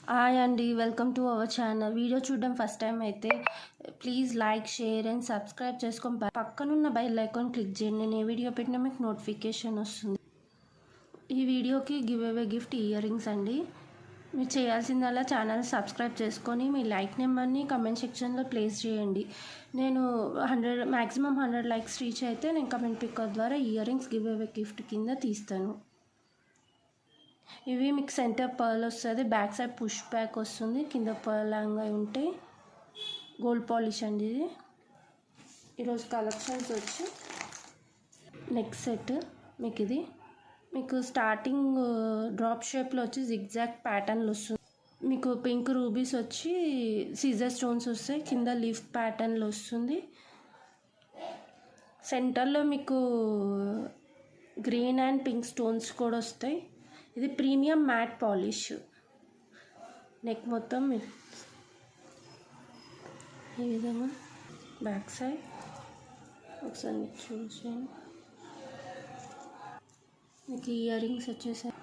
Hi అండి, welcome to our channel. Video చూడడం first time అయితే please like, share and subscribe చేసుకొని పక్కనున్న బెల్ ఐకాన్ క్లిక్ చేయండి. నేను ఏ వీడియో పెట్టినా మీకు నోటిఫికేషన్ వస్తుంది. ఈ వీడియోకి give away gift ear rings అండి. మీరు చేయాల్సిందల్లా ఛానల్ సబ్స్క్రైబ్ చేసుకొని మీ లైక్ నెంబర్ని కమెంట్ సెక్షన్లో ప్లేస్ చేయండి. నేను మ్యాక్సిమం 100 లైక్స్ రీచ్ అయితే నేను కమెంట్ పికర్ ద్వారా ear rings give away gift కింద తీస్తాను. ఇవి మీకు సెంటర్ పర్ల్ వస్తుంది, బ్యాక్ సైడ్ పుష్ బ్యాక్ వస్తుంది, కింద పర్ల్ లాగా ఉంటాయి. గోల్డ్ పాలిష్ అండి ఇది. ఈరోజు కలెక్షన్స్ వచ్చి నెక్ సెట్ మీకు ఇది మీకు స్టార్టింగ్ డ్రాప్ షేప్లో వచ్చి జిగ్జాగ్ ప్యాటర్న్లు వస్తుంది. మీకు పింక్ రూబీస్ వచ్చి సీజర్ స్టోన్స్ వస్తాయి, కింద లీఫ్ ప్యాటర్న్లో వస్తుంది. సెంటర్లో మీకు గ్రీన్ అండ్ పింక్ స్టోన్స్ కూడా వస్తాయి. ఇది ప్రీమియం మ్యాట్ పాలిష్. నెక్ మొత్తం ఈ విధంగా బ్యాక్ సైడ్ ఒకసారి మీకు చూసాను. మీకు ఇయర్ రింగ్స్ వచ్చేసాయి.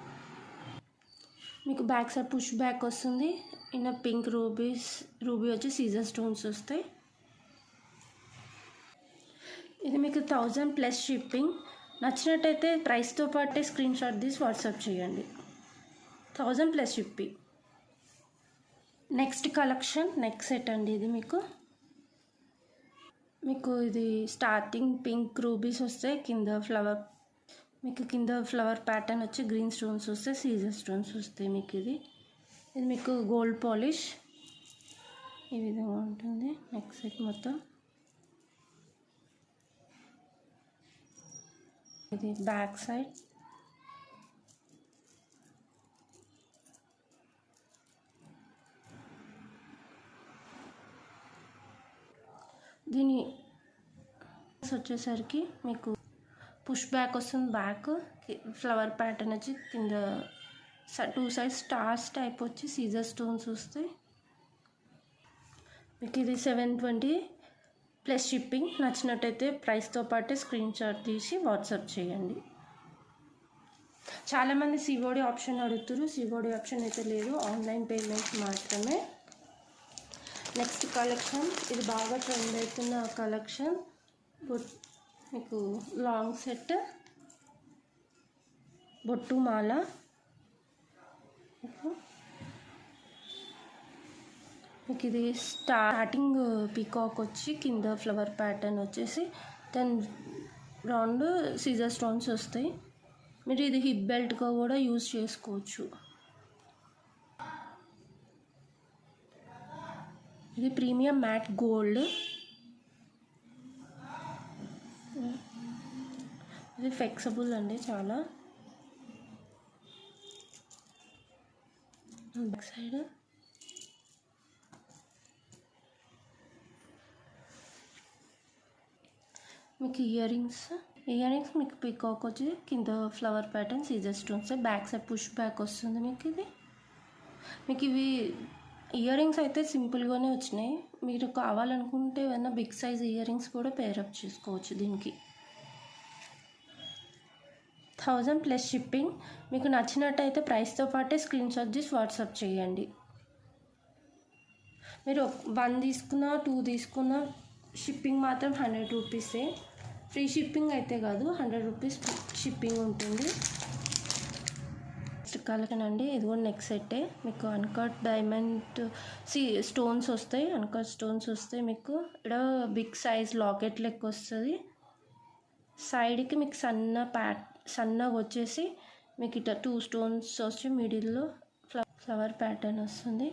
మీకు బ్యాక్ సైడ్ పుష్ బ్యాక్ వస్తుంది. ఇన్న పింక్ రూబీ వచ్చి సీజర్ స్టోన్స్ వస్తాయి. ఇది మీకు 1000+ షిప్పింగ్. నచ్చినట్టయితే ప్రైస్తో పాటే స్క్రీన్ షాట్ తీసి వాట్సాప్ చేయండి. 1000+ shipping. Next collection neck set అండి. ఇది మీకు ఇది స్టార్టింగ్ పింక్ రూబీస్ వస్తాయి, కింద ఫ్లవర్ ప్యాటర్న్ వచ్చి గ్రీన్ స్టోన్స్ వస్తాయి, సీజర్ స్టోన్స్ వస్తాయి. ఇది మీకు గోల్డ్ పాలిష్ ఈ విధంగా ఉంటుంది. నెక్ సెట్ మొత్తం ఇది బ్యాక్ సైడ్. దీని వచ్చేసరికి మీకు పుష్ బ్యాక్ వస్తుంది. బ్యాక్ ఫ్లవర్ ప్యాటర్న్ వచ్చి కింద 2 సైడ్స్ స్టార్స్ టైప్ వచ్చి సీజర్ స్టోన్స్ వస్తాయి. మీకు ఇది 720+ షిప్పింగ్. నచ్చినట్టయితే ప్రైస్తో పాటే స్క్రీన్ షాట్ తీసి వాట్సాప్ చేయండి. చాలామంది సిఓడి ఆప్షన్ అడుగుతారు. సిఓడి ఆప్షన్ అయితే లేదు, ఆన్లైన్ పేమెంట్స్ మాత్రమే. నెక్స్ట్ కలెక్షన్ ఇది బాగా ట్రెండ్ అవుతున్న కలెక్షన్. మీకు లాంగ్ సెట్ బొట్టు మాల. మీకు ఇది స్టార్టింగ్ పీకాక్ వచ్చి కింద ఫ్లవర్ ప్యాటర్న్ వచ్చేసి రౌండ్ సీజర్ స్టోన్స్ వస్తాయి. మీరు ఇది హిప్ బెల్ట్గా కూడా యూజ్ చేసుకోవచ్చు. ఇది ప్రీమియం మ్యాట్ గోల్డ్. ఇది ఫ్లెక్సిబుల్ అండి చాలా. బ్యాక్ సైడ్ మీకు ఇయర్ రింగ్స్ మీకు పీకాక్ వచ్చి కింద ఫ్లవర్ ప్యాటర్న్ సీజర్ stones, back side push back వస్తుంది. మీకు ఇవి ఇయర్ రింగ్స్ అయితే సింపుల్గానే వచ్చినాయి. మీరు కావాలనుకుంటే ఏమైనా బిగ్ సైజ్ ఇయర్ రింగ్స్ కూడా పేరప్ చేసుకోవచ్చు. దీనికి 1000+ షిప్పింగ్. మీకు నచ్చినట్టయితే ప్రైస్తో పాటే స్క్రీన్ షాట్ తీసి వాట్సాప్ చేయండి. మీరు 1 తీసుకున్నా 2 తీసుకున్నా షిప్పింగ్ మాత్రం 100 రూపీసే. ఫ్రీ షిప్పింగ్ అయితే కాదు, 100 రూపీస్ షిప్పింగ్ ఉంటుంది. నెక్స్ట్ కలెక్షన్ అండి. ఇది కూడా నెక్ సెట్టే. మీకు అన్కట్ డైమండ్ స్టోన్స్ వస్తాయి, అన్కట్ స్టోన్స్ వస్తాయి. మీకు ఇక్కడ బిగ్ సైజ్ లాకెట్ లెక్క వస్తుంది. సైడ్కి మీకు సన్నగా వచ్చేసి మీకు ఇట్లా 2 స్టోన్స్ వచ్చి మిడిల్లో ఫ్లవర్ ప్యాటర్న్ వస్తుంది.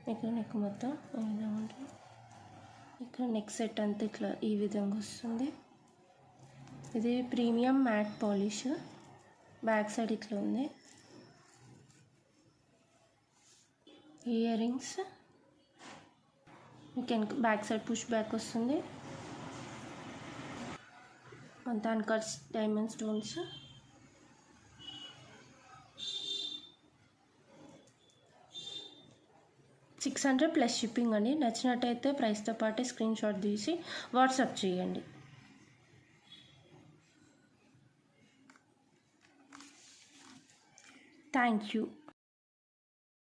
మీకు నెక్ మొత్తం ఈ విధంగా ఉంటుంది. ఇక్కడ నెక్ సెట్ అంతా ఇట్లా ఈ విధంగా వస్తుంది. ఇది premium matte polish. Back side ఇట్లా ఉంది. ఇయర్ రింగ్స్ మీకు బ్యాక్ సైడ్ పుష్ బ్యాక్ వస్తుంది. అంతా అన్కట్స్ డైమండ్ స్టోన్స్. $600+ షిప్పింగ్ అండి. నచ్చినట్టయితే ప్రైస్తో పాటే స్క్రీన్ షాట్ తీసి వాట్సాప్ చేయండి. Thank you.